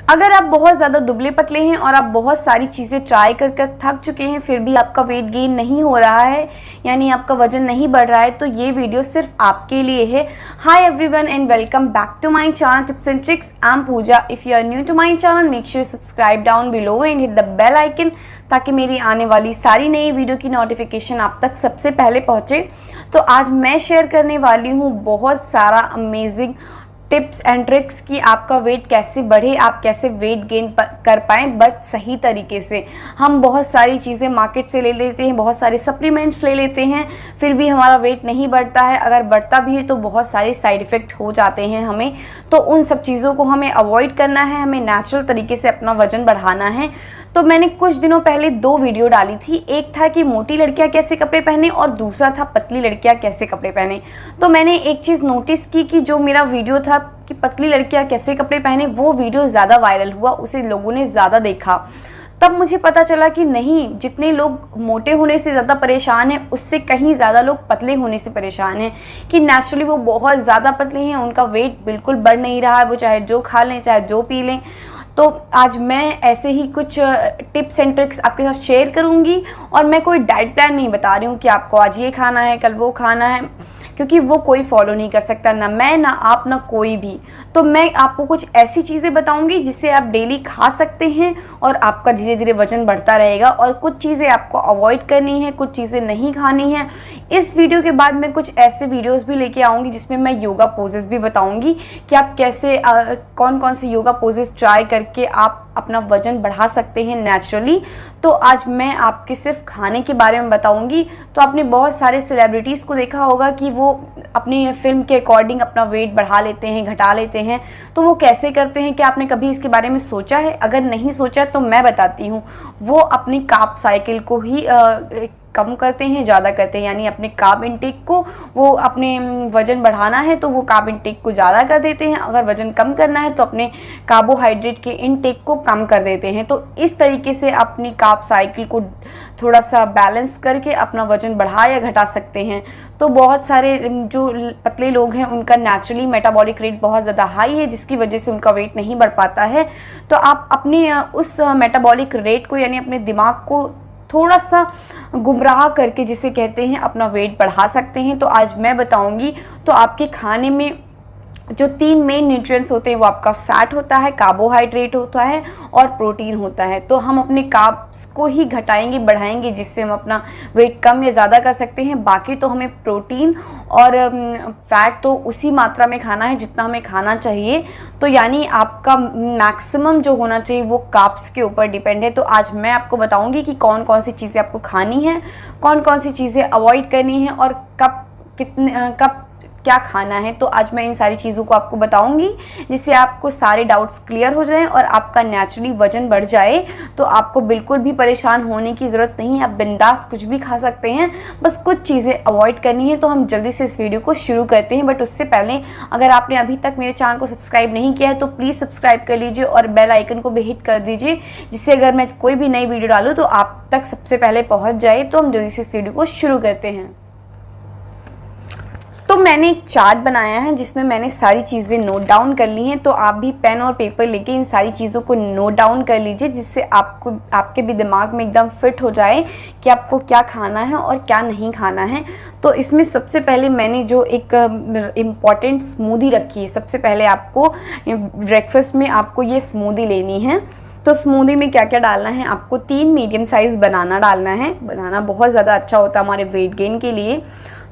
अगर आप बहुत ज़्यादा दुबले पतले हैं और आप बहुत सारी चीज़ें ट्राई कर कर थक चुके हैं, फिर भी आपका वेट गेन नहीं हो रहा है, यानी आपका वजन नहीं बढ़ रहा है, तो ये वीडियो सिर्फ आपके लिए है। Hi everyone and welcome back to my channel tips and tricks. I am Pooja. If you are new to my channel, make sure subscribe down below and hit the bell icon, ताकि मेरी आने वाली सारी नई वीडियो की notification आप तक सबसे पहले पहुँचे। तो आज मैं शेयर करने वाली हूँ बहुत सारा अमेजिंग टिप्स एंड ट्रिक्स कि आपका वेट कैसे बढ़े, आप कैसे वेट गेन कर पाएँ बट सही तरीके से। हम बहुत सारी चीज़ें मार्केट से ले लेते हैं, बहुत सारे सप्लीमेंट्स ले लेते हैं, फिर भी हमारा वेट नहीं बढ़ता है। अगर बढ़ता भी है तो बहुत सारे साइड इफ़ेक्ट हो जाते हैं हमें। तो उन सब चीज़ों को हमें अवॉइड करना है, हमें नेचुरल तरीके से अपना वज़न बढ़ाना है। तो मैंने कुछ दिनों पहले 2 वीडियो डाली थी। एक था कि मोटी लड़कियां कैसे कपड़े पहने और दूसरा था पतली लड़कियां कैसे कपड़े पहने। तो मैंने एक चीज़ नोटिस की कि जो मेरा वीडियो था कि पतली लड़कियां कैसे कपड़े पहने, वो वीडियो ज़्यादा वायरल हुआ, उसे लोगों ने ज़्यादा देखा। तब मुझे पता चला कि नहीं, जितने लोग मोटे होने से ज़्यादा परेशान हैं, उससे कहीं ज़्यादा लोग पतले होने से परेशान हैं। कि नेचुरली वो बहुत ज़्यादा पतले हैं, उनका वेट बिल्कुल बढ़ नहीं रहा है, वो चाहे जो खा लें चाहे जो पी लें। तो आज मैं ऐसे ही कुछ टिप्स एंड ट्रिक्स आपके साथ शेयर करूंगी, और मैं कोई डाइट प्लान नहीं बता रही हूँ कि आपको आज ये खाना है कल वो खाना है, क्योंकि वो कोई फॉलो नहीं कर सकता, ना मैं ना आप ना कोई भी। तो मैं आपको कुछ ऐसी चीज़ें बताऊंगी जिससे आप डेली खा सकते हैं और आपका धीरे धीरे वजन बढ़ता रहेगा। और कुछ चीज़ें आपको अवॉइड करनी है, कुछ चीज़ें नहीं खानी है। इस वीडियो के बाद मैं कुछ ऐसे वीडियोस भी लेके आऊँगी जिसमें मैं योगा पोजेस भी बताऊँगी कि आप कैसे कौन कौन से योगा पोजेस ट्राई करके आप अपना वजन बढ़ा सकते हैं नेचुरली। तो आज मैं आपके सिर्फ खाने के बारे में बताऊंगी। तो आपने बहुत सारे सेलिब्रिटीज़ को देखा होगा कि वो अपनी फिल्म के अकॉर्डिंग अपना वेट बढ़ा लेते हैं, घटा लेते हैं। तो वो कैसे करते हैं, क्या आपने कभी इसके बारे में सोचा है? अगर नहीं सोचा तो मैं बताती हूँ। वो अपनी कार्ब साइकिल को ही कम करते हैं, ज़्यादा करते हैं, यानी अपने कार्ब इनटेक को, वो अपने वज़न बढ़ाना है तो वो कार्ब इनटेक को ज़्यादा कर देते हैं, अगर वज़न कम करना है तो अपने कार्बोहाइड्रेट के इनटेक को कम कर देते हैं। तो इस तरीके से अपनी कार्ब साइकिल को थोड़ा सा बैलेंस करके अपना वज़न बढ़ा या घटा सकते हैं। तो बहुत सारे जो पतले लोग हैं उनका नेचुरली मेटाबॉलिक रेट बहुत ज़्यादा हाई है, जिसकी वजह से उनका वेट नहीं बढ़ पाता है। तो आप अपने उस मेटाबॉलिक रेट को, यानी अपने दिमाग को थोड़ा सा गुमराह करके, जिसे कहते हैं, अपना वेट बढ़ा सकते हैं। तो आज मैं बताऊंगी। तो आपके खाने में जो 3 मेन न्यूट्रिएंट्स होते हैं वो आपका फैट होता है, कार्बोहाइड्रेट होता है और प्रोटीन होता है। तो हम अपने कार्ब्स को ही घटाएंगे बढ़ाएंगे, जिससे हम अपना वेट कम या ज़्यादा कर सकते हैं। बाकी तो हमें प्रोटीन और फैट तो उसी मात्रा में खाना है जितना हमें खाना चाहिए। तो यानी आपका मैक्सिमम जो होना चाहिए वो कार्ब्स के ऊपर डिपेंड है। तो आज मैं आपको बताऊँगी कि कौन कौन सी चीज़ें आपको खानी है, कौन कौन सी चीज़ें अवॉइड करनी है और कब क्या खाना है। तो आज मैं इन सारी चीज़ों को आपको बताऊंगी, जिससे आपको सारे डाउट्स क्लियर हो जाएं और आपका नेचुरली वजन बढ़ जाए। तो आपको बिल्कुल भी परेशान होने की ज़रूरत नहीं है, आप बिंदास कुछ भी खा सकते हैं, बस कुछ चीज़ें अवॉइड करनी है। तो हम जल्दी से इस वीडियो को शुरू करते हैं। बट उससे पहले, अगर आपने अभी तक मेरे चैनल को सब्सक्राइब नहीं किया है तो प्लीज़ सब्सक्राइब कर लीजिए और बेल आइकन को भी हिट कर दीजिए, जिससे अगर मैं कोई भी नई वीडियो डालूँ तो आप तक सबसे पहले पहुँच जाए। तो हम जल्दी से इस वीडियो को शुरू करते हैं। तो मैंने एक चार्ट बनाया है जिसमें मैंने सारी चीज़ें नोट डाउन कर ली हैं। तो आप भी पेन और पेपर लेके इन सारी चीज़ों को नोट डाउन कर लीजिए, जिससे आपके भी दिमाग में एकदम फिट हो जाए कि आपको क्या खाना है और क्या नहीं खाना है। तो इसमें सबसे पहले मैंने जो एक इम्पॉर्टेंट स्मूदी रखी है। सबसे पहले आपको ब्रेकफास्ट में आपको ये स्मूदी लेनी है। तो स्मूदी में क्या क्या डालना है, आपको 3 मीडियम साइज़ बनाना डालना है। बनाना बहुत ज़्यादा अच्छा होता है हमारे वेट गेन के लिए।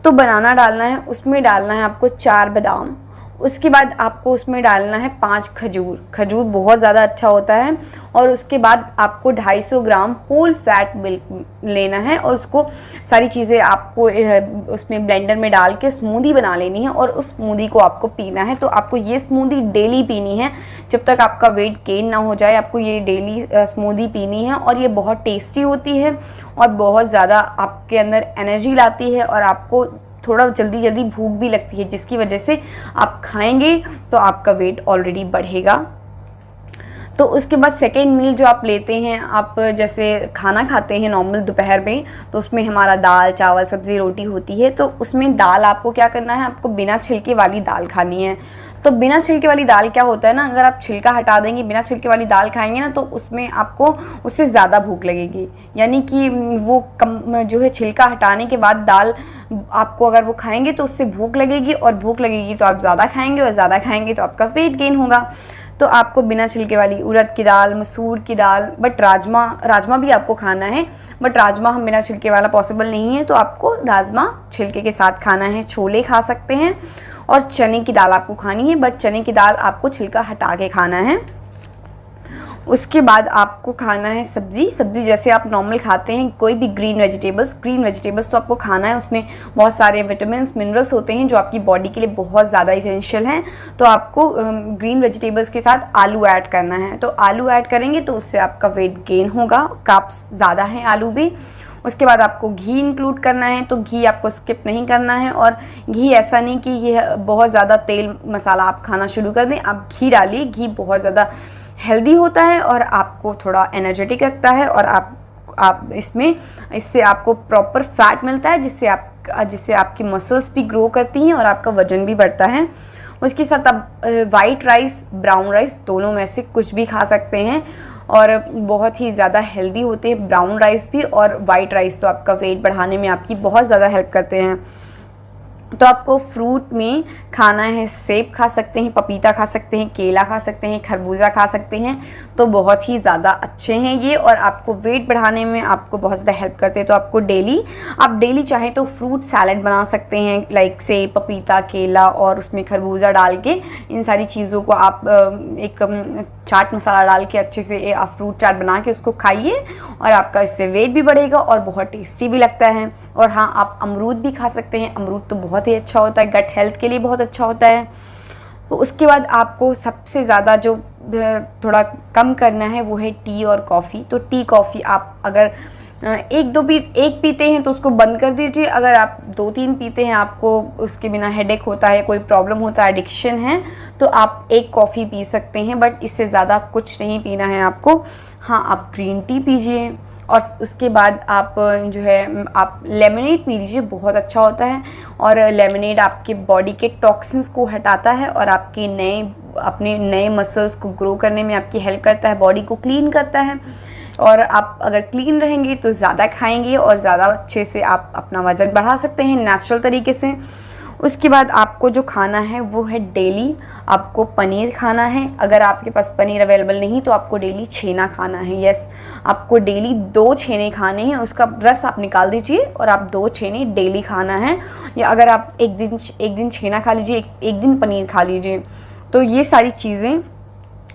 तो बनाना डालना है, उसमें डालना है आपको 4 बादाम, उसके बाद आपको उसमें डालना है 5 खजूर। खजूर बहुत ज़्यादा अच्छा होता है। और उसके बाद आपको 250 ग्राम होल फैट मिल्क लेना है और उसको सारी चीज़ें आपको उसमें ब्लेंडर में डाल के स्मूदी बना लेनी है और उस स्मूदी को आपको पीना है। तो आपको ये स्मूदी डेली पीनी है, जब तक आपका वेट गेन ना हो जाए आपको ये डेली स्मूदी पीनी है। और ये बहुत टेस्टी होती है और बहुत ज़्यादा आपके अंदर एनर्जी लाती है और आपको थोड़ा जल्दी जल्दी भूख भी लगती है, जिसकी वजह से आप खाएंगे तो आपका वेट ऑलरेडी बढ़ेगा। तो उसके बाद सेकेंड मील जो आप लेते हैं, आप जैसे खाना खाते हैं नॉर्मल दोपहर में, तो उसमें हमारा दाल चावल सब्ज़ी रोटी होती है। तो उसमें दाल आपको क्या करना है, आपको बिना छिलके वाली दाल खानी है। तो बिना छिलके वाली दाल क्या होता है ना, अगर आप छिलका हटा देंगे, बिना छिलके वाली दाल खाएंगे ना, तो उसमें आपको उससे ज़्यादा भूख लगेगी। यानी कि वो कम जो है छिलका हटाने के बाद दाल आपको अगर वो खाएंगे तो उससे भूख लगेगी, और भूख लगेगी तो आप ज़्यादा खाएंगे, और ज़्यादा खाएंगे तो आपका वेट गेन होगा। तो आपको बिना छिलके वाली उड़द की दाल, मसूर की दाल, बट राजमा भी आपको खाना है, बट राजमा हम बिना छिलके वाला पॉसिबल नहीं है, तो आपको राजमा छिलके के साथ खाना है। छोले खा सकते हैं, और चने की दाल आपको खानी है, बट चने की दाल आपको छिलका हटा के खाना है। उसके बाद आपको खाना है सब्जी जैसे आप नॉर्मल खाते हैं, कोई भी ग्रीन वेजिटेबल्स तो आपको खाना है। उसमें बहुत सारे विटामिन मिनरल्स होते हैं जो आपकी बॉडी के लिए बहुत ज़्यादा इसेंशियल हैं। तो आपको ग्रीन वेजिटेबल्स के साथ आलू ऐड करना है। तो आलू ऐड करेंगे तो उससे आपका वेट गेन होगा, कार्ब्स ज़्यादा हैं आलू भी। उसके बाद आपको घी इंक्लूड करना है, तो घी आपको स्किप नहीं करना है। और घी ऐसा नहीं कि ये बहुत ज़्यादा तेल मसाला आप खाना शुरू कर दें, आप घी डालिए। घी बहुत ज़्यादा हेल्दी होता है और आपको थोड़ा एनर्जेटिक रखता है, और आप इससे आपको प्रॉपर फैट मिलता है, जिससे आपकी मसल्स भी ग्रो करती हैं और आपका वजन भी बढ़ता है। उसके साथ आप वाइट राइस, ब्राउन राइस दोनों में से कुछ भी खा सकते हैं, और बहुत ही ज़्यादा हेल्दी होते हैं ब्राउन राइस भी और वाइट राइस। तो आपका वेट बढ़ाने में आपकी बहुत ज़्यादा हेल्प करते हैं। तो आपको फ्रूट में खाना है, सेब खा सकते हैं, पपीता खा सकते हैं, केला खा सकते हैं, खरबूजा खा सकते हैं। तो बहुत ही ज़्यादा अच्छे हैं ये, और आपको वेट बढ़ाने में आपको बहुत ज़्यादा हेल्प करते हैं। तो आपको आप डेली चाहें तो फ्रूट सैलेड बना सकते हैं, लाइक सेब, पपीता, केला और उसमें खरबूजा डाल के। इन सारी चीज़ों को आप एक चाट मसाला डाल के अच्छे से आप फ्रूट चाट बना के उसको खाइए, और आपका इससे वेट भी बढ़ेगा और बहुत टेस्टी भी लगता है। और हाँ, आप अमरूद भी खा सकते हैं। अमरूद तो बहुत ही अच्छा होता है, गट हेल्थ के लिए बहुत अच्छा होता है। तो उसके बाद आपको सबसे ज़्यादा जो थोड़ा कम करना है वो है टी और कॉफ़ी। तो टी कॉफ़ी आप अगर एक पीते हैं तो उसको बंद कर दीजिए। अगर आप 2-3 पीते हैं, आपको उसके बिना हेडेक होता है, कोई प्रॉब्लम होता है, एडिक्शन है, तो आप एक कॉफ़ी पी सकते हैं, बट इससे ज़्यादा कुछ नहीं पीना है आपको। हाँ, आप ग्रीन टी पीजिए, और उसके बाद आप जो है आप लेमनेड पी लीजिए, बहुत अच्छा होता है। और लेमनेड आपके बॉडी के टॉक्सिन्स को हटाता है, और आपके अपने नए मसल्स को ग्रो करने में आपकी हेल्प करता है, बॉडी को क्लीन करता है। और आप अगर क्लीन रहेंगे तो ज़्यादा खाएंगे, और ज़्यादा अच्छे से आप अपना वज़न बढ़ा सकते हैं नेचुरल तरीके से। उसके बाद आपको जो खाना है वो है डेली आपको पनीर खाना है। अगर आपके पास पनीर अवेलेबल नहीं तो आपको डेली छेना खाना है। यस, आपको डेली 2 छेने खाने हैं, उसका रस आप निकाल दीजिए और आप 2 छेने डेली खाना है। या अगर आप एक दिन छेना खा लीजिए, एक दिन पनीर खा लीजिए। तो ये सारी चीज़ें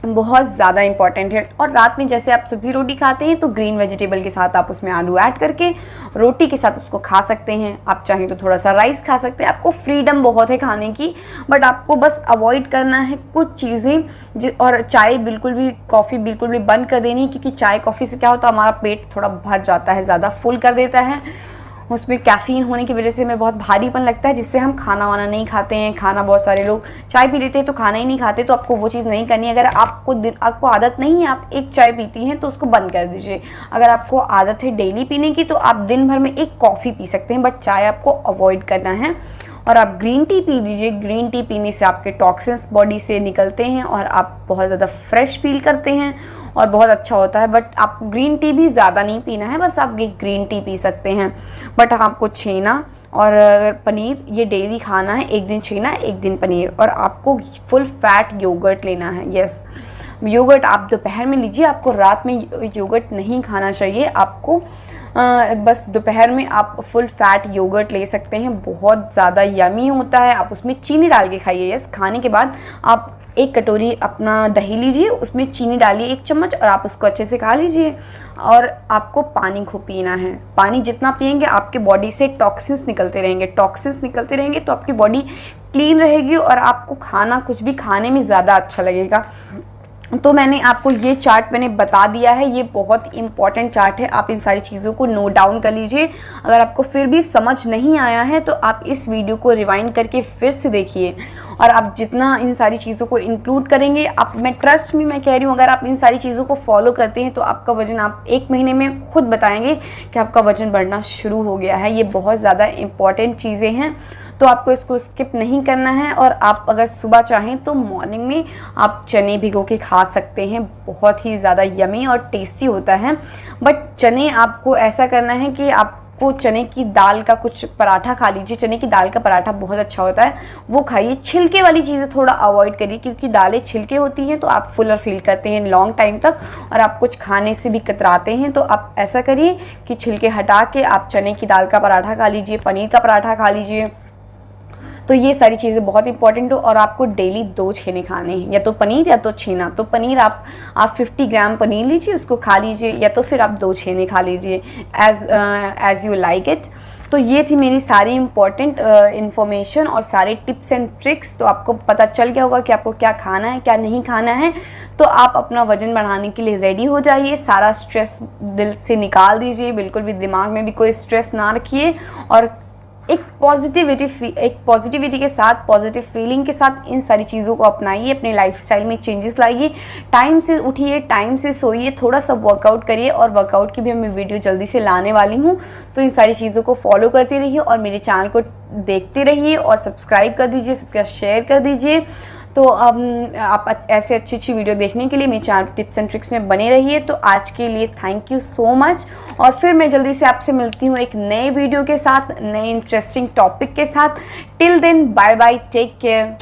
बहुत ज़्यादा इंपॉर्टेंट है। और रात में जैसे आप सब्ज़ी रोटी खाते हैं तो ग्रीन वेजिटेबल के साथ आप उसमें आलू ऐड करके रोटी के साथ उसको खा सकते हैं। आप चाहें तो थोड़ा सा राइस खा सकते हैं। आपको फ्रीडम बहुत है खाने की, बट आपको बस अवॉइड करना है कुछ चीज़ें। और चाय बिल्कुल भी, कॉफ़ी बिल्कुल भी बंद कर देनी, क्योंकि चाय कॉफ़ी से क्या होता है, हमारा पेट थोड़ा भर जाता है, ज़्यादा फुल कर देता है। उसमें कैफ़ीन होने की वजह से हमें बहुत भारीपन लगता है, जिससे हम खाना वाना नहीं खाते हैं। खाना बहुत सारे लोग चाय पी लेते हैं तो खाना ही नहीं खाते। तो आपको वो चीज़ नहीं करनी। अगर आपको आदत नहीं है, आप एक चाय पीती हैं तो उसको बंद कर दीजिए। अगर आपको आदत है डेली पीने की तो आप दिन भर में एक कॉफ़ी पी सकते हैं, बट चाय आपको अवॉइड करना है। और आप ग्रीन टी पी लीजिए। ग्रीन टी पीने से आपके टॉक्सिन्स बॉडी से निकलते हैं और आप बहुत ज़्यादा फ्रेश फील करते हैं और बहुत अच्छा होता है। बट आपको ग्रीन टी भी ज़्यादा नहीं पीना है, बस आप ग्रीन टी पी सकते हैं। बट आपको छेना और पनीर ये डेली खाना है, एक दिन छेना, एक दिन पनीर। और आपको फुल फैट योगर्ट लेना है। यस, योगर्ट आप दोपहर में लीजिए। आपको रात में योगर्ट नहीं खाना चाहिए। आपको बस दोपहर में आप फुल फैट योगर्ट ले सकते हैं, बहुत ज़्यादा यमी होता है। आप उसमें चीनी डाल के खाइए। यस, खाने के बाद आप 1 कटोरी अपना दही लीजिए, उसमें चीनी डालिए 1 चम्मच और आप उसको अच्छे से खा लीजिए। और आपको पानी खूब पीना है। पानी जितना पिएंगे आपके बॉडी से टॉक्सिन्स निकलते रहेंगे तो आपकी बॉडी क्लीन रहेगी और आपको खाना कुछ भी खाने में ज़्यादा अच्छा लगेगा। तो मैंने आपको ये चार्ट मैंने बता दिया है, ये बहुत इंपॉर्टेंट चार्ट है। आप इन सारी चीज़ों को नोट डाउन कर लीजिए। अगर आपको फिर भी समझ नहीं आया है तो आप इस वीडियो को रिवाइंड करके फिर से देखिए। और आप जितना इन सारी चीज़ों को इंक्लूड करेंगे, मैं कह रही हूँ, अगर आप इन सारी चीज़ों को फॉलो करते हैं तो आपका वज़न आप 1 महीने में खुद बताएंगे कि आपका वज़न बढ़ना शुरू हो गया है। ये बहुत ज़्यादा इंपॉर्टेंट चीज़ें हैं। तो आपको इसको स्किप नहीं करना है। और आप अगर सुबह चाहें तो मॉर्निंग में आप चने भिगो के खा सकते हैं, बहुत ही ज़्यादा यमी और टेस्टी होता है। बट चने आपको ऐसा करना है कि आपको चने की दाल का कुछ पराठा खा लीजिए, चने की दाल का पराठा बहुत अच्छा होता है, वो खाइए। छिलके वाली चीज़ें थोड़ा अवॉइड करिए, क्योंकि दालें छिलके होती हैं तो आप फुलर फील करते हैं लॉन्ग टाइम तक और आप कुछ खाने से भी कतराते हैं। तो आप ऐसा करिए कि छिलके हटा के आप चने की दाल का पराठा खा लीजिए, पनीर का पराठा खा लीजिए। तो ये सारी चीज़ें बहुत इंपॉर्टेंट हो। और आपको डेली 2 छेने खाने हैं, या तो पनीर या तो छेना। तो पनीर आप 50 ग्राम पनीर लीजिए, उसको खा लीजिए, या तो फिर आप 2 छेने खा लीजिए, एज यू लाइक इट। तो ये थी मेरी सारी इंपॉर्टेंट इन्फॉर्मेशन और सारे टिप्स एंड ट्रिक्स। तो आपको पता चल गया होगा कि आपको क्या खाना है, क्या नहीं खाना है। तो आप अपना वज़न बढ़ाने के लिए रेडी हो जाइए, सारा स्ट्रेस दिल से निकाल दीजिए, बिल्कुल भी दिमाग में भी कोई स्ट्रेस ना रखिए और एक पॉजिटिविटी के साथ, पॉजिटिव फीलिंग के साथ इन सारी चीज़ों को अपनाइए, अपने लाइफस्टाइल में चेंजेस लाइए। टाइम से उठिए, टाइम से सोइए, थोड़ा सा वर्कआउट करिए और वर्कआउट की भी मैं वीडियो जल्दी से लाने वाली हूँ। तो इन सारी चीज़ों को फॉलो करते रहिए और मेरे चैनल को देखते रहिए और सब्सक्राइब कर दीजिए, सबका शेयर कर दीजिए। तो आप ऐसे अच्छी वीडियो देखने के लिए मेरे चैनल टिप्स एंड ट्रिक्स में बने रहिए। तो आज के लिए थैंक यू सो मच, और फिर मैं जल्दी से आपसे मिलती हूँ एक नए वीडियो के साथ, नए इंटरेस्टिंग टॉपिक के साथ। Till then, bye bye, take care.